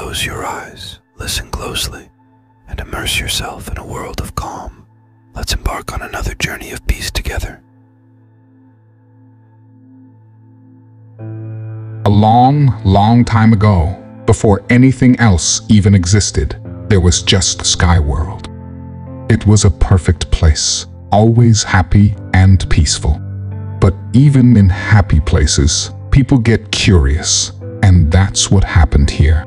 Close your eyes, listen closely, and immerse yourself in a world of calm. Let's embark on another journey of peace together. A long, long time ago, before anything else even existed, there was just Sky World. It was a perfect place, always happy and peaceful. But even in happy places, people get curious, and that's what happened here.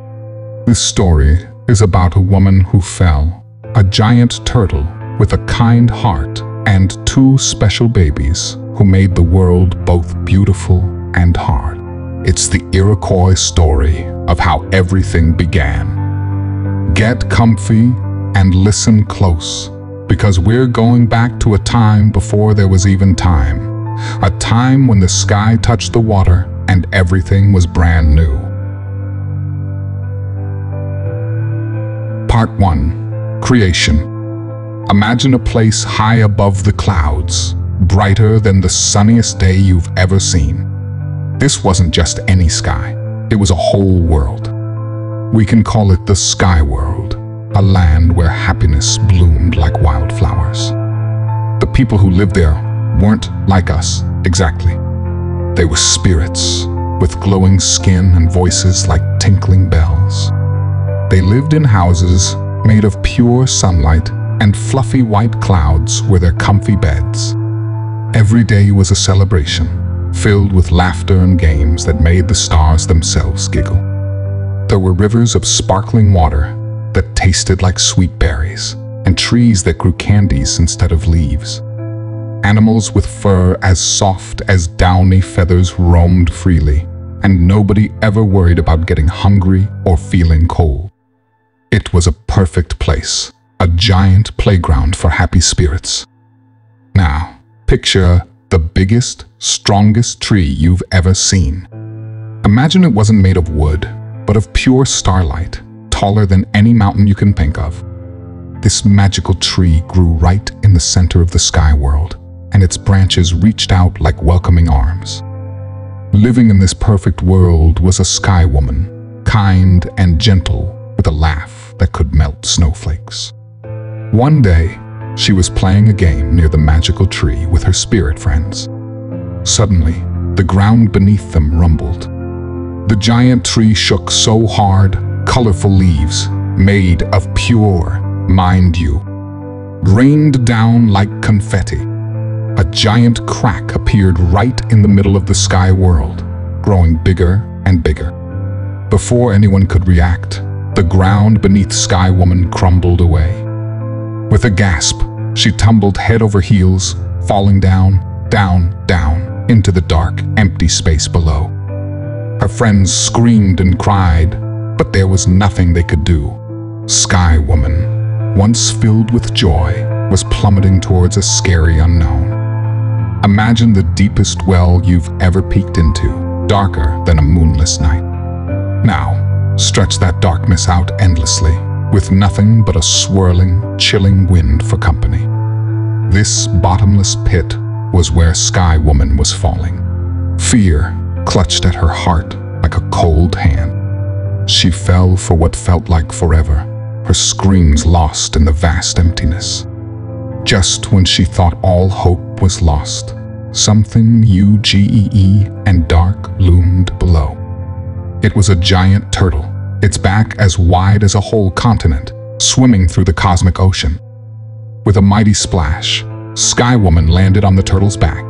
This story is about a woman who fell, a giant turtle with a kind heart, and two special babies who made the world both beautiful and hard. It's the Iroquois story of how everything began. Get comfy and listen close, because we're going back to a time before there was even time. A time when the sky touched the water and everything was brand new. Part 1. Creation. Imagine a place high above the clouds, brighter than the sunniest day you've ever seen. This wasn't just any sky, it was a whole world. We can call it the Sky World, a land where happiness bloomed like wildflowers. The people who lived there weren't like us, exactly. They were spirits, with glowing skin and voices like tinkling bells. They lived in houses made of pure sunlight, and fluffy white clouds were their comfy beds. Every day was a celebration, filled with laughter and games that made the stars themselves giggle. There were rivers of sparkling water that tasted like sweet berries, and trees that grew candies instead of leaves. Animals with fur as soft as downy feathers roamed freely, and nobody ever worried about getting hungry or feeling cold. It was a perfect place, a giant playground for happy spirits. Now, picture the biggest, strongest tree you've ever seen. Imagine it wasn't made of wood, but of pure starlight, taller than any mountain you can think of. This magical tree grew right in the center of the Sky World, and its branches reached out like welcoming arms. Living in this perfect world was a sky woman, kind and gentle, with a laugh that could melt snowflakes. One day, she was playing a game near the magical tree with her spirit friends. Suddenly, the ground beneath them rumbled. The giant tree shook so hard, colorful leaves, made of pure, mind you, rained down like confetti. A giant crack appeared right in the middle of the Sky World, growing bigger and bigger. Before anyone could react, the ground beneath Sky Woman crumbled away. With a gasp, she tumbled head over heels, falling down, down, down, into the dark, empty space below. Her friends screamed and cried, but there was nothing they could do. Sky Woman, once filled with joy, was plummeting towards a scary unknown. Imagine the deepest well you've ever peeked into, darker than a moonless night. Now, stretch that darkness out endlessly, with nothing but a swirling, chilling wind for company. This bottomless pit was where Sky Woman was falling. Fear clutched at her heart like a cold hand. She fell for what felt like forever, her screams lost in the vast emptiness. Just when she thought all hope was lost, something UGEE and dark loomed below. It was a giant turtle, its back as wide as a whole continent, swimming through the cosmic ocean. With a mighty splash, Sky Woman landed on the turtle's back.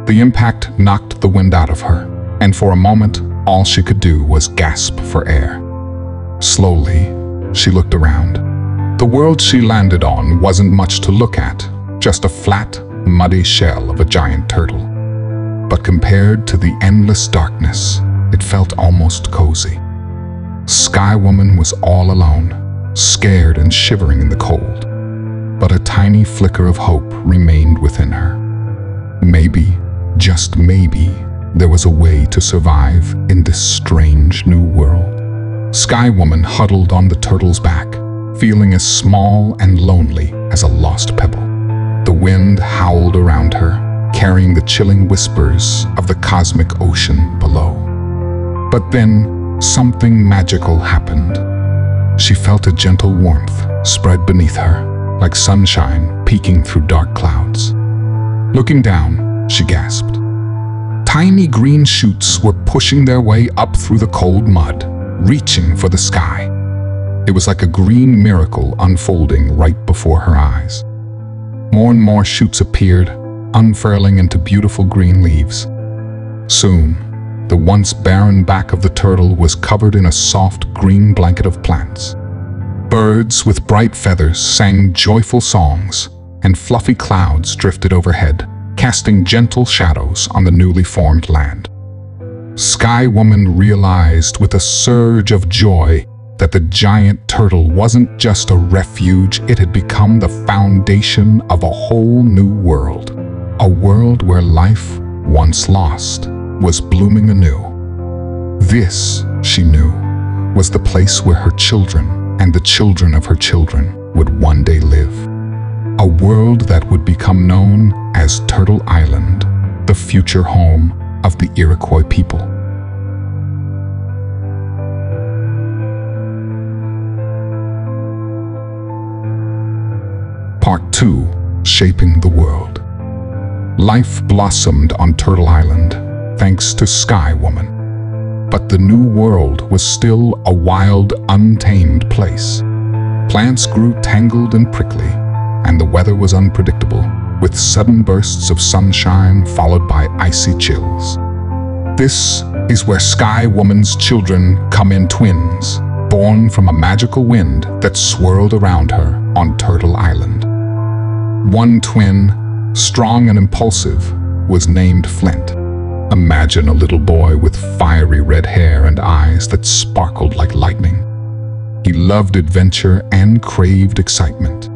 The impact knocked the wind out of her, and for a moment, all she could do was gasp for air. Slowly, she looked around. The world she landed on wasn't much to look at, just a flat, muddy shell of a giant turtle. But compared to the endless darkness, it felt almost cozy. Sky Woman was all alone, scared and shivering in the cold. But a tiny flicker of hope remained within her. Maybe, just maybe, there was a way to survive in this strange new world. Sky Woman huddled on the turtle's back, feeling as small and lonely as a lost pebble. The wind howled around her, carrying the chilling whispers of the cosmic ocean below. But then, something magical happened. she felt a gentle warmth spread beneath her, like sunshine peeking through dark clouds. Looking down, she gasped. Tiny green shoots were pushing their way up through the cold mud, reaching for the sky. It was like a green miracle unfolding right before her eyes. More and more shoots appeared, unfurling into beautiful green leaves. Soon, the once barren back of the turtle was covered in a soft green blanket of plants. Birds with bright feathers sang joyful songs, and fluffy clouds drifted overhead, casting gentle shadows on the newly formed land. Sky Woman realized with a surge of joy that the giant turtle wasn't just a refuge, it had become the foundation of a whole new world. A world where life, once lost, was blooming anew. This, she knew, was the place where her children and the children of her children would one day live. A world that would become known as Turtle Island, the future home of the Iroquois people. Part 2. Shaping the World. Life blossomed on Turtle Island, thanks to Sky Woman. But the new world was still a wild, untamed place. Plants grew tangled and prickly, and the weather was unpredictable, with sudden bursts of sunshine followed by icy chills. This is where Sky Woman's children come in twins, born from a magical wind that swirled around her on Turtle Island. One twin, strong and impulsive, was named Flint. Imagine a little boy with fiery red hair and eyes that sparkled like lightning. He loved adventure and craved excitement.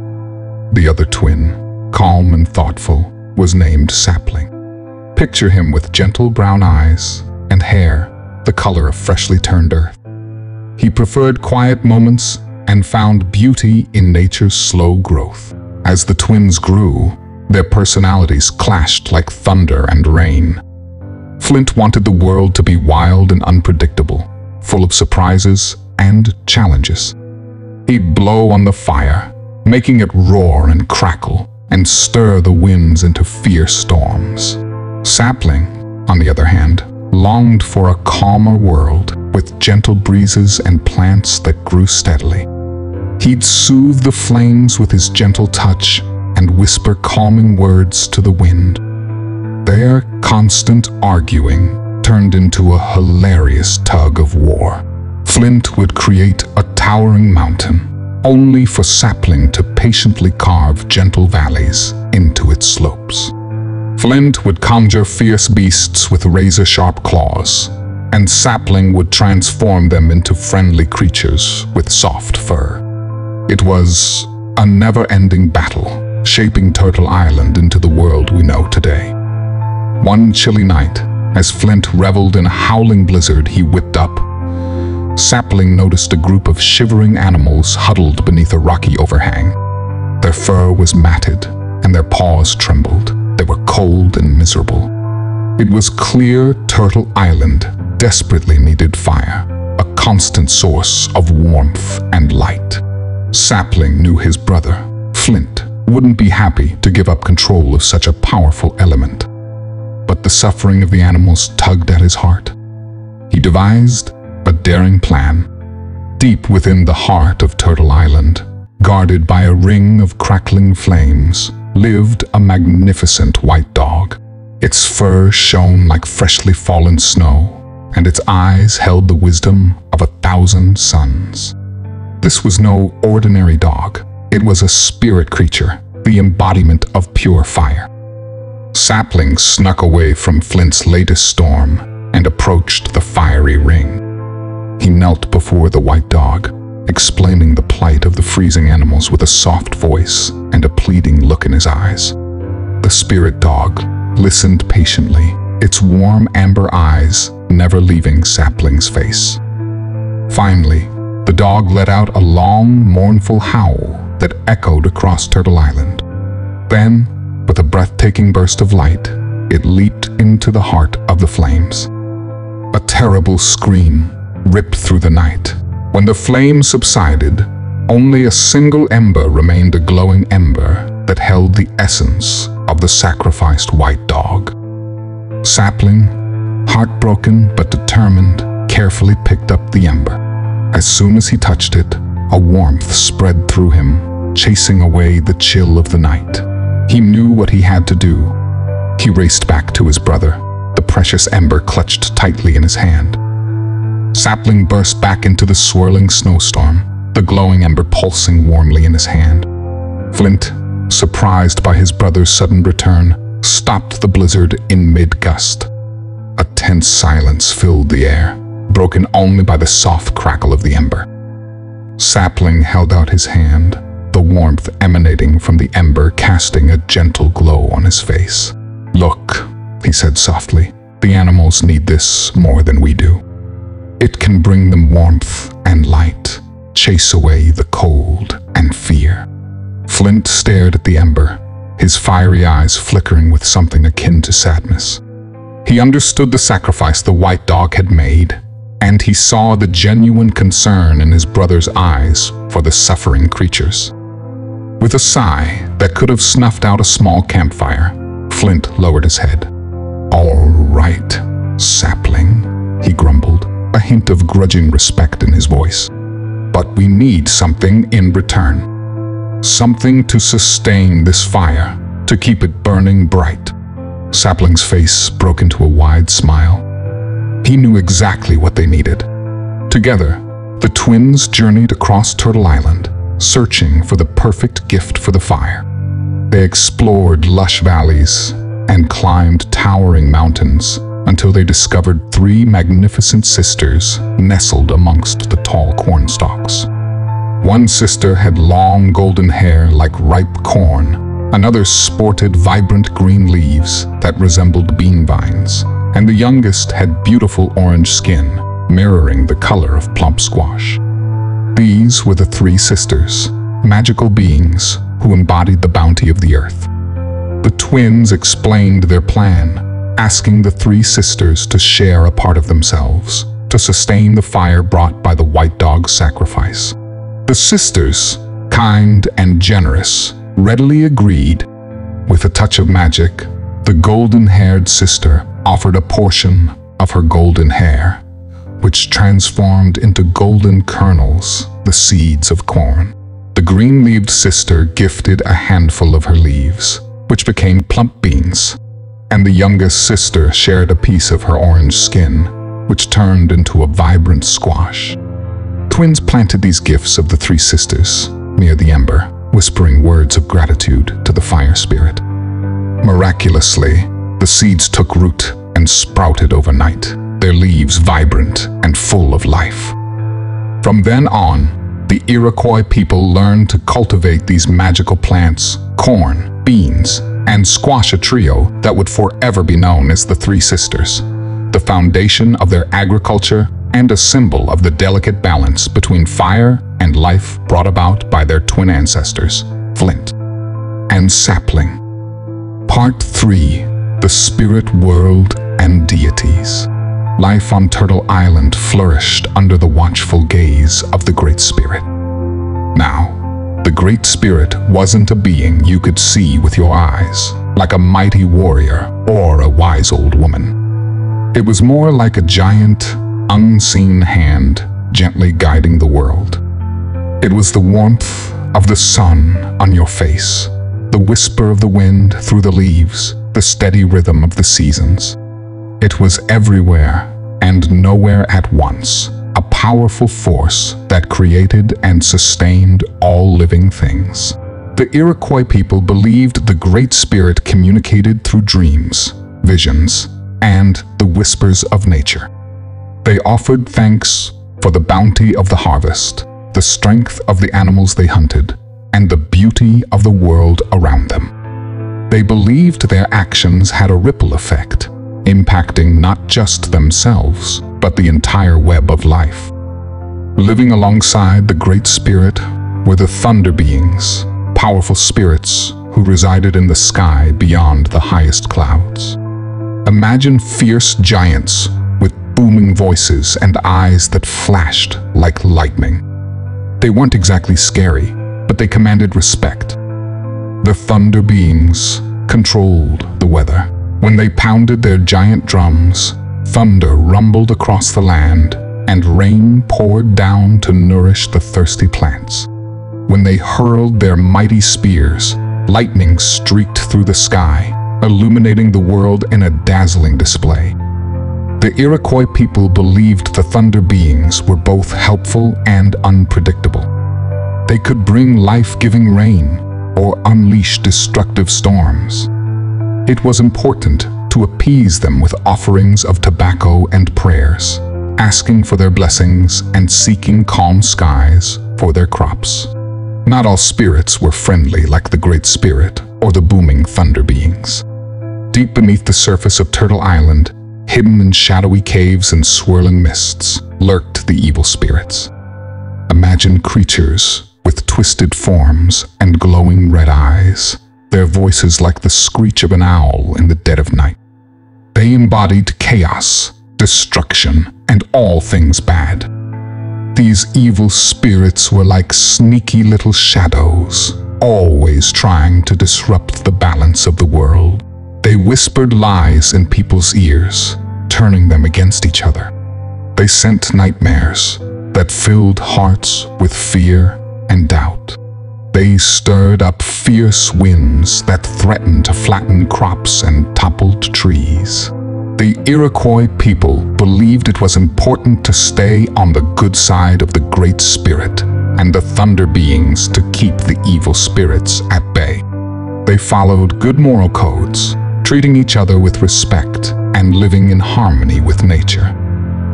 The other twin, calm and thoughtful, was named Sapling. Picture him with gentle brown eyes and hair the color of freshly turned earth. He preferred quiet moments and found beauty in nature's slow growth. As the twins grew, their personalities clashed like thunder and rain. Flint wanted the world to be wild and unpredictable, full of surprises and challenges. He'd blow on the fire, making it roar and crackle and stir the winds into fierce storms. Sapling, on the other hand, longed for a calmer world with gentle breezes and plants that grew steadily. He'd soothe the flames with his gentle touch and whisper calming words to the wind. Their constant arguing turned into a hilarious tug of war. Flint would create a towering mountain, only for Sapling to patiently carve gentle valleys into its slopes. Flint would conjure fierce beasts with razor-sharp claws, and Sapling would transform them into friendly creatures with soft fur. It was a never-ending battle, shaping Turtle Island into the world we know today. One chilly night, as Flint reveled in a howling blizzard he whipped up, Sapling noticed a group of shivering animals huddled beneath a rocky overhang. Their fur was matted, and their paws trembled. They were cold and miserable. It was clear Turtle Island desperately needed fire, a constant source of warmth and light. Sapling knew his brother, Flint, wouldn't be happy to give up control of such a powerful element. But the suffering of the animals tugged at his heart. He devised a daring plan. Deep within the heart of Turtle Island, guarded by a ring of crackling flames, lived a magnificent white dog. Its fur shone like freshly fallen snow, and its eyes held the wisdom of 1,000 suns. This was no ordinary dog. It was a spirit creature, the embodiment of pure fire. Sapling snuck away from Flint's latest storm and approached the fiery ring. He knelt before the white dog, explaining the plight of the freezing animals with a soft voice and a pleading look in his eyes. The spirit dog listened patiently, its warm amber eyes never leaving Sapling's face. Finally, the dog let out a long, mournful howl that echoed across Turtle Island. Then, with a breathtaking burst of light, it leaped into the heart of the flames. A terrible scream ripped through the night, When the flame subsided, only a single ember remained, a glowing ember that held the essence of the sacrificed white dog. Sapling, heartbroken but determined, carefully picked up the ember. As soon as he touched it, a warmth spread through him, chasing away the chill of the night. He knew what he had to do. He raced back to his brother, the precious ember clutched tightly in his hand. Sapling burst back into the swirling snowstorm, the glowing ember pulsing warmly in his hand. Flint, surprised by his brother's sudden return, stopped the blizzard in mid-gust. A tense silence filled the air, broken only by the soft crackle of the ember. Sapling held out his hand, the warmth emanating from the ember casting a gentle glow on his face. "Look," he said softly, "the animals need this more than we do. It can bring them warmth and light, chase away the cold and fear." Flint stared at the ember, his fiery eyes flickering with something akin to sadness. He understood the sacrifice the white dog had made, and he saw the genuine concern in his brother's eyes for the suffering creatures. With a sigh that could have snuffed out a small campfire, Flint lowered his head. "All right, Sapling," he grumbled, a hint of grudging respect in his voice. "But we need something in return. Something to sustain this fire, to keep it burning bright." Sapling's face broke into a wide smile. He knew exactly what they needed. Together, the twins journeyed across Turtle Island, searching for the perfect gift for the fire. They explored lush valleys and climbed towering mountains until they discovered 3 magnificent sisters nestled amongst the tall corn stalks. One sister had long golden hair like ripe corn. Another sported vibrant green leaves that resembled bean vines, and the youngest had beautiful orange skin, mirroring the color of plump squash. These were the 3 sisters, magical beings who embodied the bounty of the earth. The twins explained their plan, asking the 3 sisters to share a part of themselves, to sustain the fire brought by the white dog's sacrifice. The sisters, kind and generous, readily agreed. With a touch of magic, the golden-haired sister offered a portion of her golden hair, which transformed into golden kernels, the seeds of corn. The green-leaved sister gifted a handful of her leaves, which became plump beans, and the youngest sister shared a piece of her orange skin, which turned into a vibrant squash. Twins planted these gifts of the 3 sisters near the ember, whispering words of gratitude to the fire spirit. Miraculously, the seeds took root and sprouted overnight, their leaves vibrant and full of life. From then on, the Iroquois people learned to cultivate these magical plants, corn, beans, and squash, a trio that would forever be known as the 3 sisters, the foundation of their agriculture and a symbol of the delicate balance between fire and life brought about by their twin ancestors, Flint and Sapling. Part 3: The Spirit World and Deities. Life on Turtle Island flourished under the watchful gaze of the Great Spirit. Now, the Great Spirit wasn't a being you could see with your eyes, like a mighty warrior or a wise old woman. It was more like a giant, unseen hand gently guiding the world. It was the warmth of the sun on your face, the whisper of the wind through the leaves, the steady rhythm of the seasons. It was everywhere and nowhere at once, a powerful force that created and sustained all living things. The Iroquois people believed the Great Spirit communicated through dreams, visions, and the whispers of nature. They offered thanks for the bounty of the harvest, the strength of the animals they hunted, and the beauty of the world around them. They believed their actions had a ripple effect, impacting not just themselves, but the entire web of life. Living alongside the Great Spirit were the thunder beings, powerful spirits who resided in the sky beyond the highest clouds. Imagine fierce giants with booming voices and eyes that flashed like lightning. They weren't exactly scary, but they commanded respect. The thunder beings controlled the weather. When they pounded their giant drums, thunder rumbled across the land, and rain poured down to nourish the thirsty plants. When they hurled their mighty spears, lightning streaked through the sky, illuminating the world in a dazzling display. The Iroquois people believed the thunder beings were both helpful and unpredictable. They could bring life-giving rain or unleash destructive storms. It was important to appease them with offerings of tobacco and prayers, asking for their blessings and seeking calm skies for their crops. Not all spirits were friendly like the Great Spirit or the booming thunder beings. Deep beneath the surface of Turtle Island, hidden in shadowy caves and swirling mists, lurked the evil spirits. Imagined creatures with twisted forms and glowing red eyes, their voices like the screech of an owl in the dead of night. They embodied chaos, destruction, and all things bad. These evil spirits were like sneaky little shadows, always trying to disrupt the balance of the world. They whispered lies in people's ears, turning them against each other. They sent nightmares that filled hearts with fear and doubt. They stirred up fierce winds that threatened to flatten crops and toppled trees. The Iroquois people believed it was important to stay on the good side of the Great Spirit and the thunder beings to keep the evil spirits at bay. They followed good moral codes, treating each other with respect and living in harmony with nature.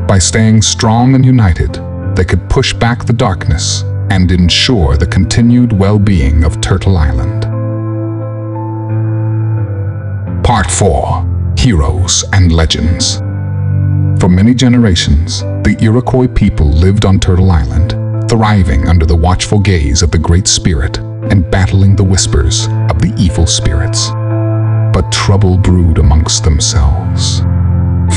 By staying strong and united, they could push back the darkness and ensure the continued well-being of Turtle Island. Part 4. Heroes and Legends. For many generations, the Iroquois people lived on Turtle Island, thriving under the watchful gaze of the Great Spirit and battling the whispers of the evil spirits. But trouble brewed amongst themselves.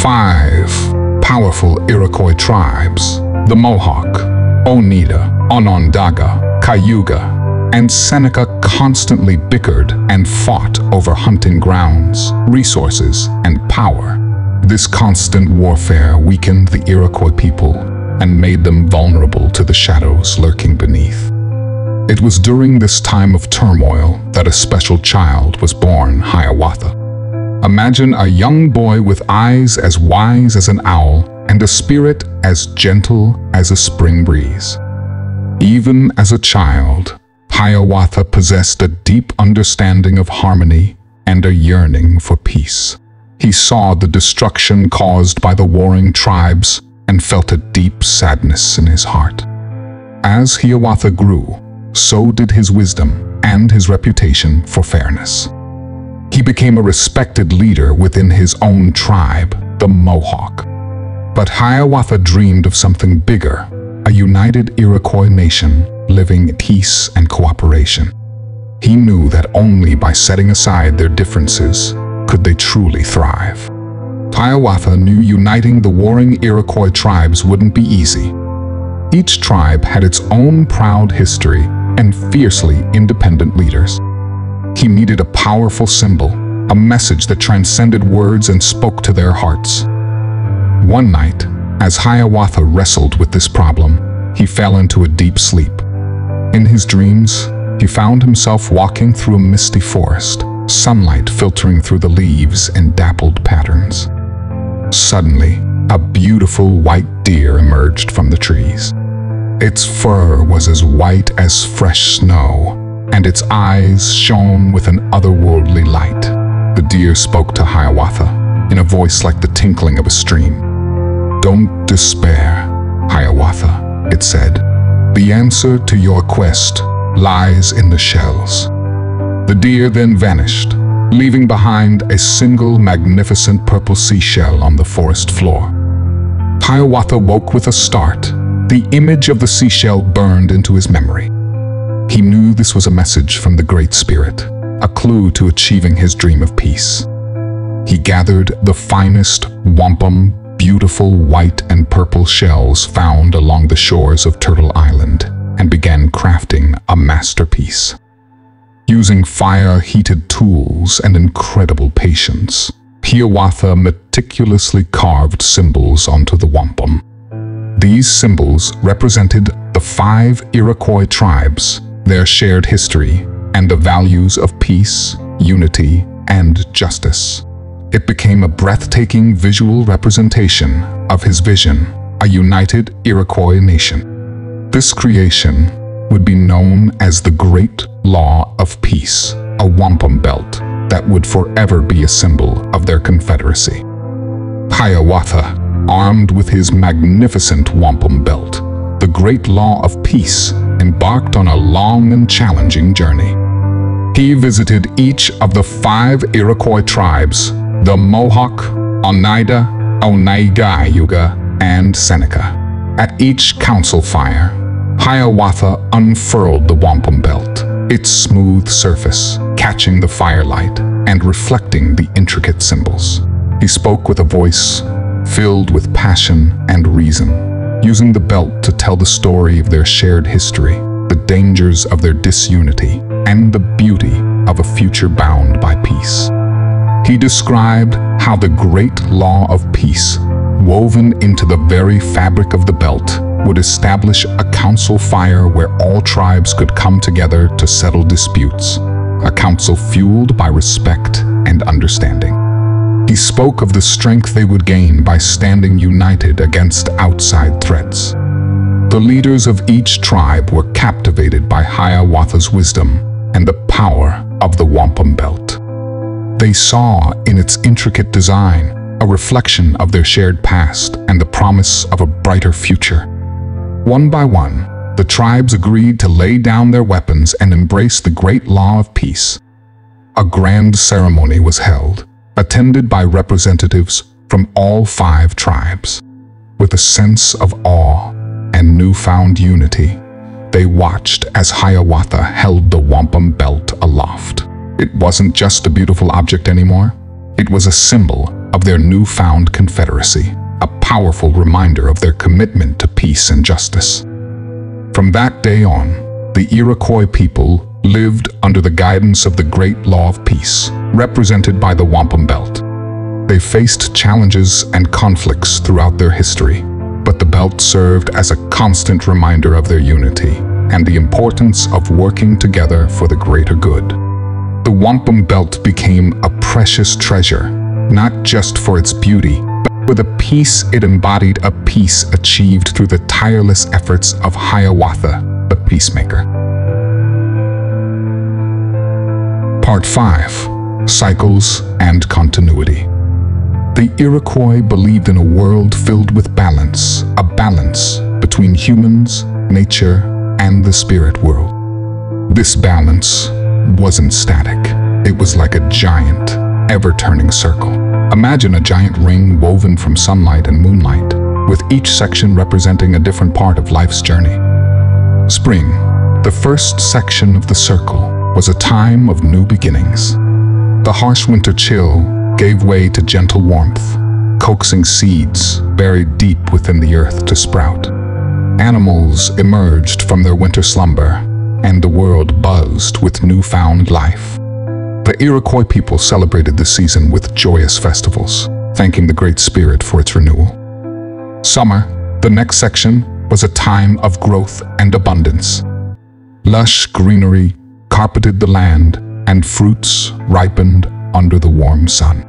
5 powerful Iroquois tribes, the Mohawk, Oneida, Onondaga, Cayuga, and Seneca constantly bickered and fought over hunting grounds, resources, and power. This constant warfare weakened the Iroquois people and made them vulnerable to the shadows lurking beneath. It was during this time of turmoil that a special child was born, Hiawatha. Imagine a young boy with eyes as wise as an owl and a spirit as gentle as a spring breeze. Even as a child, Hiawatha possessed a deep understanding of harmony and a yearning for peace. He saw the destruction caused by the warring tribes and felt a deep sadness in his heart. As Hiawatha grew, so did his wisdom and his reputation for fairness. He became a respected leader within his own tribe, the Mohawk. But Hiawatha dreamed of something bigger, a united Iroquois nation living in peace and cooperation. He knew that only by setting aside their differences could they truly thrive. Hiawatha knew uniting the warring Iroquois tribes wouldn't be easy. Each tribe had its own proud history and fiercely independent leaders. He needed a powerful symbol, a message that transcended words and spoke to their hearts. One night, as Hiawatha wrestled with this problem, he fell into a deep sleep. In his dreams, he found himself walking through a misty forest, sunlight filtering through the leaves in dappled patterns. Suddenly, a beautiful white deer emerged from the trees. Its fur was as white as fresh snow, and its eyes shone with an otherworldly light. The deer spoke to Hiawatha in a voice like the tinkling of a stream. "Don't despair, Hiawatha," it said. "The answer to your quest lies in the shells." The deer then vanished, leaving behind a single magnificent purple seashell on the forest floor. Hiawatha woke with a start. The image of the seashell burned into his memory. He knew this was a message from the Great Spirit, a clue to achieving his dream of peace. He gathered the finest wampum, beautiful white and purple shells found along the shores of Turtle Island and began crafting a masterpiece. Using fire-heated tools and incredible patience, Hiawatha meticulously carved symbols onto the wampum. These symbols represented the 5 Iroquois tribes, their shared history, and the values of peace, unity, and justice. It became a breathtaking visual representation of his vision, a united Iroquois nation. This creation would be known as the Great Law of Peace, a wampum belt that would forever be a symbol of their confederacy. Hiawatha, armed with his magnificent wampum belt, the Great Law of Peace embarked on a long and challenging journey. He visited each of the 5 Iroquois tribes, the Mohawk, Oneida, Onondaga, and Seneca. At each council fire, Hiawatha unfurled the wampum belt, its smooth surface catching the firelight and reflecting the intricate symbols. He spoke with a voice filled with passion and reason, using the belt to tell the story of their shared history, the dangers of their disunity, and the beauty of a future bound by peace. He described how the Great Law of Peace, woven into the very fabric of the belt, would establish a council fire where all tribes could come together to settle disputes, a council fueled by respect and understanding. He spoke of the strength they would gain by standing united against outside threats. The leaders of each tribe were captivated by Hiawatha's wisdom and the power of the wampum belt. They saw in its intricate design a reflection of their shared past and the promise of a brighter future. One by one, the tribes agreed to lay down their weapons and embrace the Great Law of Peace. A grand ceremony was held, attended by representatives from all 5 tribes. With a sense of awe and newfound unity, they watched as Hiawatha held the wampum belt aloft. It wasn't just a beautiful object anymore. It was a symbol of their newfound confederacy, a powerful reminder of their commitment to peace and justice. From that day on, the Iroquois people lived under the guidance of the Great Law of Peace, represented by the wampum belt. They faced challenges and conflicts throughout their history, but the belt served as a constant reminder of their unity and the importance of working together for the greater good. The wampum belt became a precious treasure, not just for its beauty, but for the peace it embodied, a peace achieved through the tireless efforts of Hiawatha, the peacemaker. Part 5. Cycles and Continuity. The Iroquois believed in a world filled with balance, a balance between humans, nature, and the spirit world. This balance wasn't static. It was like a giant, ever-turning circle. Imagine a giant ring woven from sunlight and moonlight, with each section representing a different part of life's journey. Spring, the first section of the circle, was a time of new beginnings. The harsh winter chill gave way to gentle warmth, coaxing seeds buried deep within the earth to sprout. Animals emerged from their winter slumber, and the world buzzed with newfound life. The Iroquois people celebrated the season with joyous festivals, thanking the Great Spirit for its renewal. Summer, the next section, was a time of growth and abundance. Lush greenery carpeted the land, and fruits ripened under the warm sun.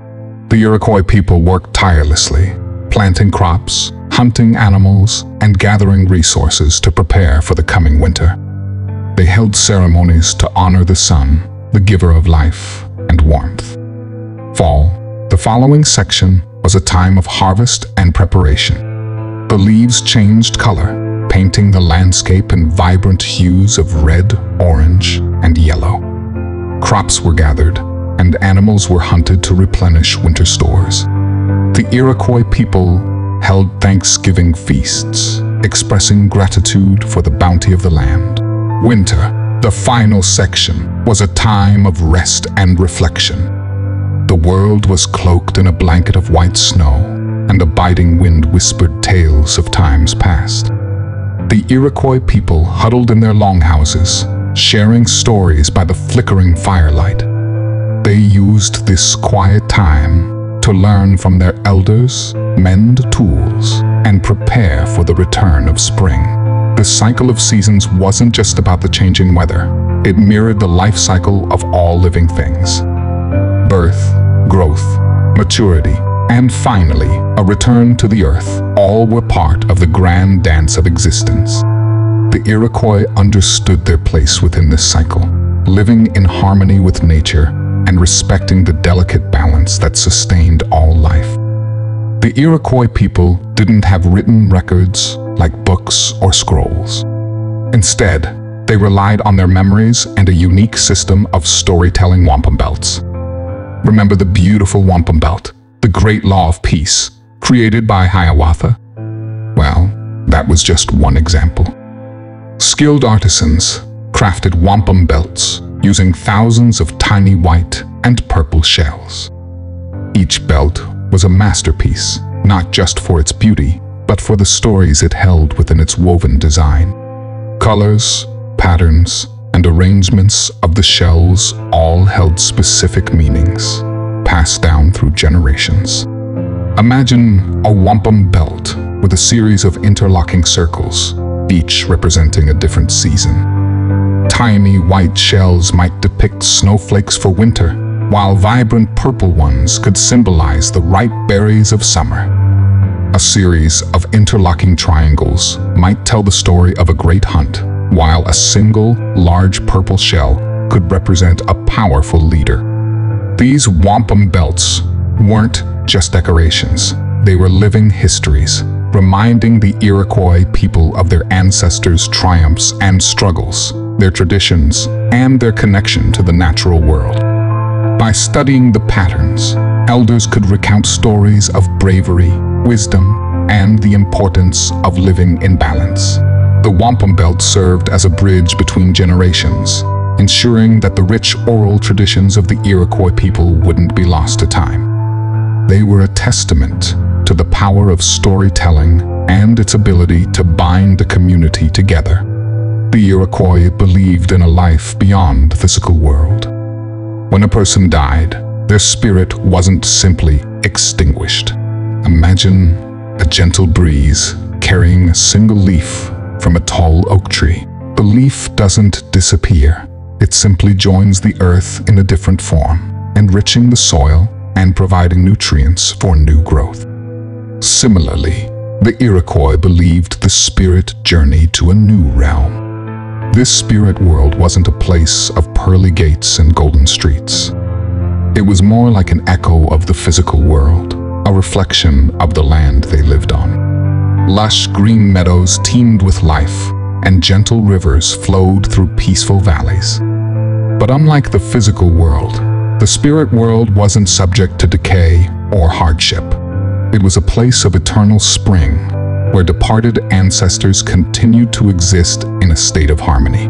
The Iroquois people worked tirelessly, planting crops, hunting animals, and gathering resources to prepare for the coming winter. They held ceremonies to honor the sun, the giver of life and warmth. Fall, the following section, was a time of harvest and preparation. The leaves changed color, painting the landscape in vibrant hues of red, orange, and yellow. Crops were gathered, and animals were hunted to replenish winter stores. The Iroquois people held Thanksgiving feasts, expressing gratitude for the bounty of the land. Winter, the final section, was a time of rest and reflection. The world was cloaked in a blanket of white snow, and a biting wind whispered tales of times past. The Iroquois people huddled in their longhouses, sharing stories by the flickering firelight. They used this quiet time to learn from their elders, mend tools, and prepare for the return of spring. The cycle of seasons wasn't just about the changing weather. It mirrored the life cycle of all living things. Birth, growth, maturity, and finally, a return to the earth, all were part of the grand dance of existence. The Iroquois understood their place within this cycle, living in harmony with nature and respecting the delicate balance that sustained all life. The Iroquois people didn't have written records like books or scrolls. Instead, they relied on their memories and a unique system of storytelling wampum belts. Remember the beautiful wampum belt, the great law of peace, created by Hiawatha? Well, that was just one example. Skilled artisans crafted wampum belts using thousands of tiny white and purple shells. Each belt was a masterpiece, not just for its beauty, but for the stories it held within its woven design. Colors, patterns, and arrangements of the shells all held specific meanings, passed down through generations. Imagine a wampum belt with a series of interlocking circles, each representing a different season. Tiny white shells might depict snowflakes for winter, while vibrant purple ones could symbolize the ripe berries of summer. A series of interlocking triangles might tell the story of a great hunt, while a single, large purple shell could represent a powerful leader. These wampum belts weren't just decorations. They were living histories, reminding the Iroquois people of their ancestors' triumphs and struggles, their traditions, and their connection to the natural world. By studying the patterns, elders could recount stories of bravery, wisdom, and the importance of living in balance. The wampum belt served as a bridge between generations, ensuring that the rich oral traditions of the Iroquois people wouldn't be lost to time. They were a testament to the power of storytelling and its ability to bind a community together. The Iroquois believed in a life beyond the physical world. When a person died, their spirit wasn't simply extinguished. Imagine a gentle breeze carrying a single leaf from a tall oak tree. The leaf doesn't disappear. It simply joins the earth in a different form, enriching the soil and providing nutrients for new growth. Similarly, the Iroquois believed the spirit journeyed to a new realm. This spirit world wasn't a place of pearly gates and golden streets. It was more like an echo of the physical world, a reflection of the land they lived on. Lush green meadows teemed with life, and gentle rivers flowed through peaceful valleys. But unlike the physical world, the spirit world wasn't subject to decay or hardship. It was a place of eternal spring, where departed ancestors continued to exist in a state of harmony.